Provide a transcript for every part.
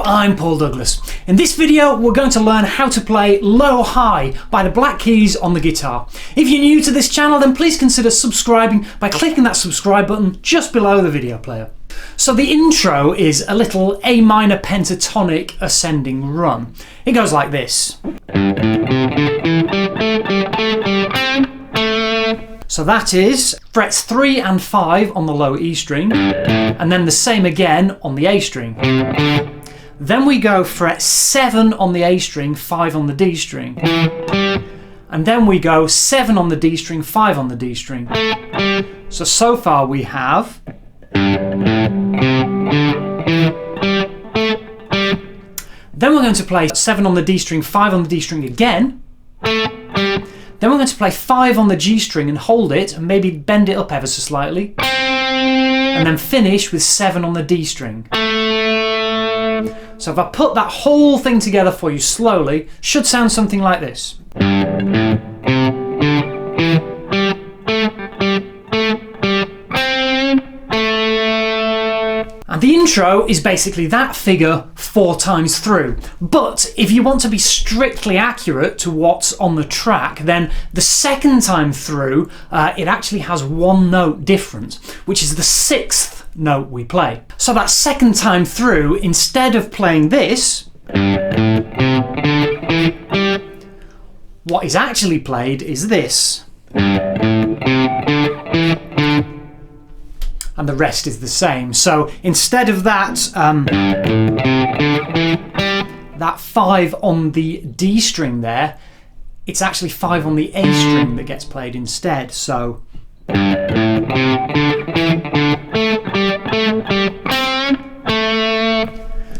I'm Paul Douglas. In this video we're going to learn how to play Low High by the Black Keys on the guitar. If you're new to this channel then please consider subscribing by clicking that subscribe button just below the video player. So the intro is a little A minor pentatonic ascending run. It goes like this. So that is frets 3 and 5 on the low E string, and then the same again on the A string. Then we go fret 7 on the A string, 5 on the D string. And then we go 7 on the D string, 5 on the D string. So far we have. Then we're going to play 7 on the D string, 5 on the D string again. Then we're going to play 5 on the G string and hold it and maybe bend it up ever so slightly. And then finish with 7 on the D string. So if I put that whole thing together for you slowly, should sound something like this. And the intro is basically that figure 4 times through. But if you want to be strictly accurate to what's on the track, then the second time through it actually has one note different, which is the 6th note we play. So that second time through, instead of playing this, what is actually played is this. And the rest is the same. So instead of that, that 5 on the D string there, it's actually 5 on the A string that gets played instead. So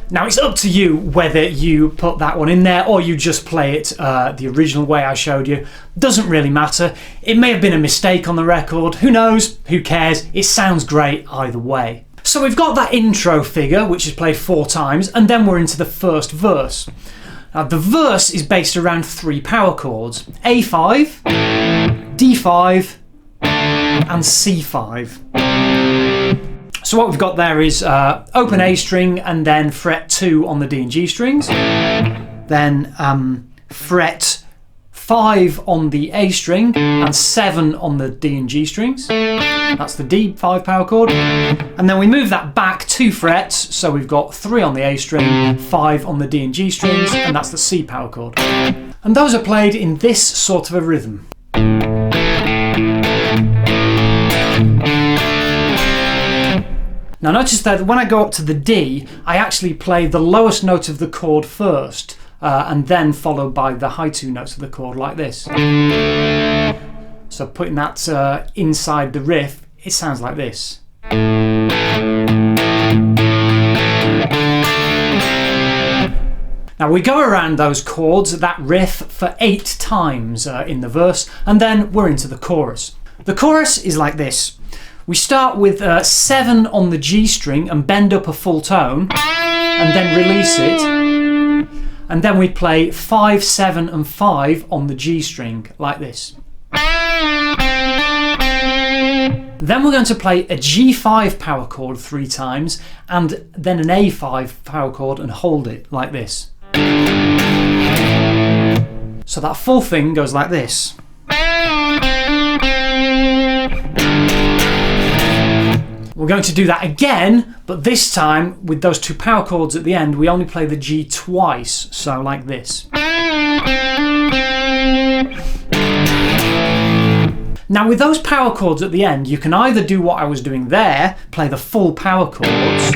now it's up to you whether you put that one in there or you just play it the original way I showed you. Doesn't really matter. It may have been a mistake on the record. Who knows? Who cares? It sounds great either way. So we've got that intro figure which is played 4 times, and then we're into the first verse. Now the verse is based around 3 power chords: A5, D5 and C5. So what we've got there is open A string and then fret 2 on the D and G strings, then fret 5 on the A string and 7 on the D and G strings. That's the D5 power chord. And then we move that back 2 frets, so we've got 3 on the A string, 5 on the D and G strings, and that's the C power chord. And those are played in this sort of a rhythm. Now notice that when I go up to the D, I actually play the lowest note of the chord first, and then followed by the high 2 notes of the chord like this. So putting that inside the riff, it sounds like this. Now we go around those chords, that riff, for 8 times in the verse, and then we're into the chorus. The chorus is like this. We start with 7 on the G string and bend up a full tone and then release it, and then we play 5, 7 and 5 on the G string like this. Then we're going to play a G5 power chord 3 times and then an A5 power chord and hold it like this. So that full thing goes like this. We're going to do that again, but this time with those 2 power chords at the end, we only play the G twice, so like this. Now with those power chords at the end, you can either do what I was doing there, play the full power chords,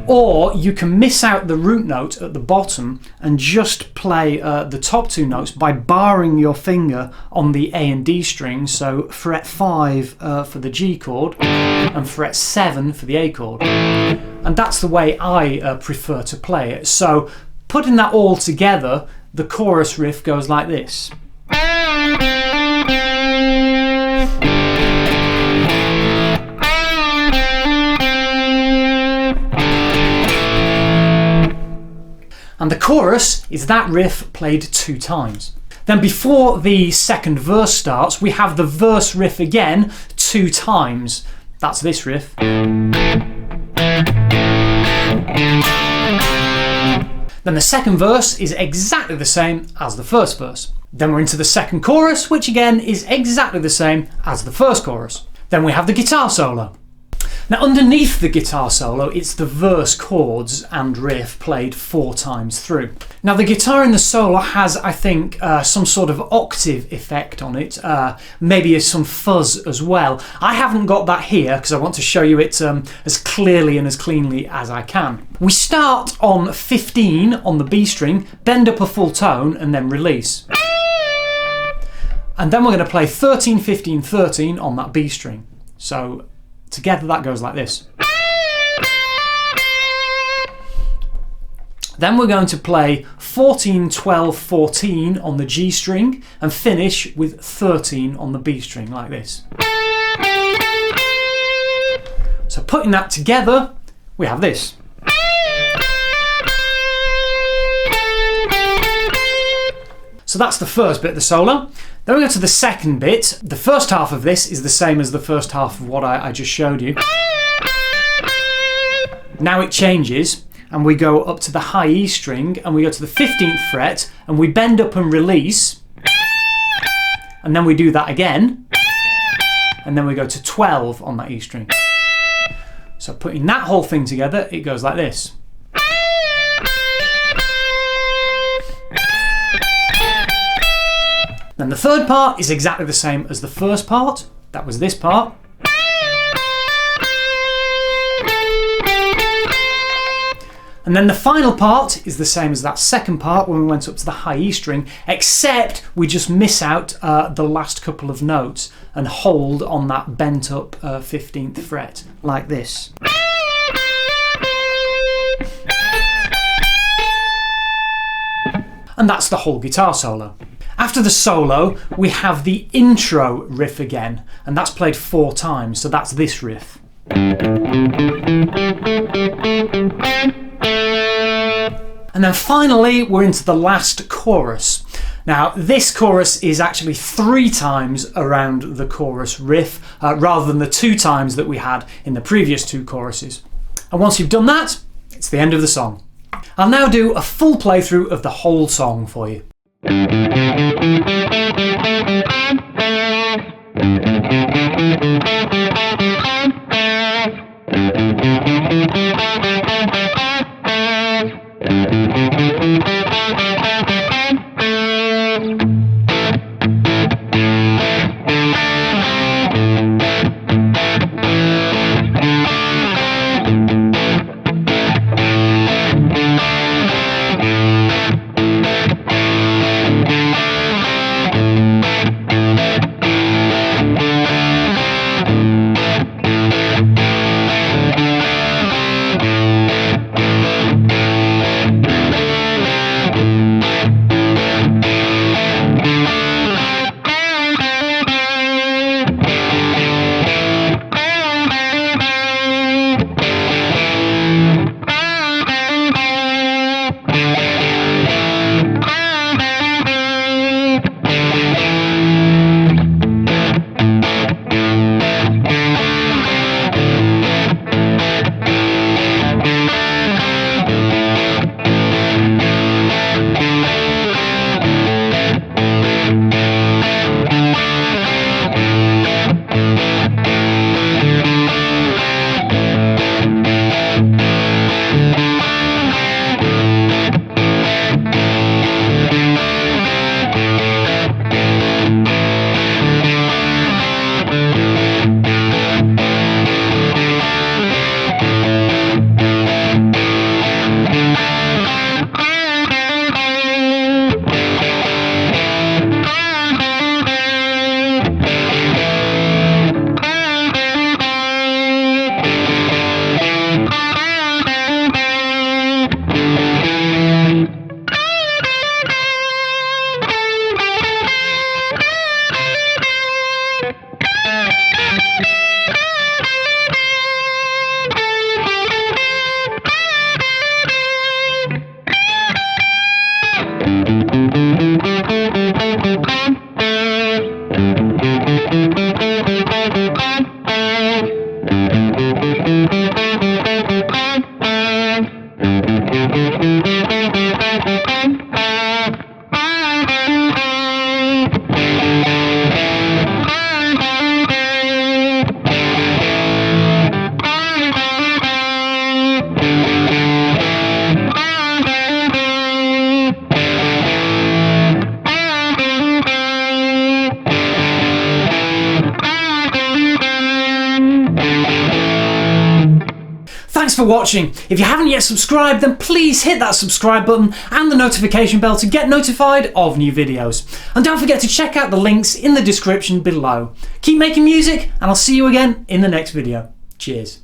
or you can miss out the root note at the bottom and just play the top 2 notes by barring your finger on the A and D strings, so fret 5 for the G chord and fret 7 for the A chord. And that's the way I prefer to play it. So putting that all together, the chorus riff goes like this. And the chorus is that riff played 2 times. Then before the second verse starts, we have the verse riff again 2 times. That's this riff. Then the second verse is exactly the same as the first verse. Then we're into the second chorus, which again is exactly the same as the first chorus. Then we have the guitar solo. Now underneath the guitar solo, it's the verse chords and riff played 4 times through. Now the guitar in the solo has, I think, some sort of octave effect on it, maybe some fuzz as well. I haven't got that here because I want to show you it as clearly and as cleanly as I can. We start on 15 on the B string, bend up a full tone and then release. And then we're going to play 13, 15, 13 on that B string. So together that goes like this. Then we're going to play 14, 12, 14 on the G string and finish with 13 on the B string like this. So putting that together, we have this. So that's the first bit of the solo. Then we go to the second bit. The first half of this is the same as the first half of what I just showed you. Now it changes and we go up to the high E string and we go to the 15th fret and we bend up and release. And then we do that again. And then we go to 12 on that E string. So putting that whole thing together, it goes like this. Then the third part is exactly the same as the first part. That was this part. And then the final part is the same as that second part when we went up to the high E string, except we just miss out the last couple of notes and hold on that bent up 15th fret like this. And that's the whole guitar solo. After the solo, we have the intro riff again, and that's played 4 times, so that's this riff. And then finally, we're into the last chorus. Now, this chorus is actually 3 times around the chorus riff, rather than the 2 times that we had in the previous 2 choruses. And once you've done that, it's the end of the song. I'll now do a full playthrough of the whole song for you. watching. If you haven't yet subscribed, then please hit that subscribe button and the notification bell to get notified of new videos. And don't forget to check out the links in the description below. Keep making music, and I'll see you again in the next video. Cheers.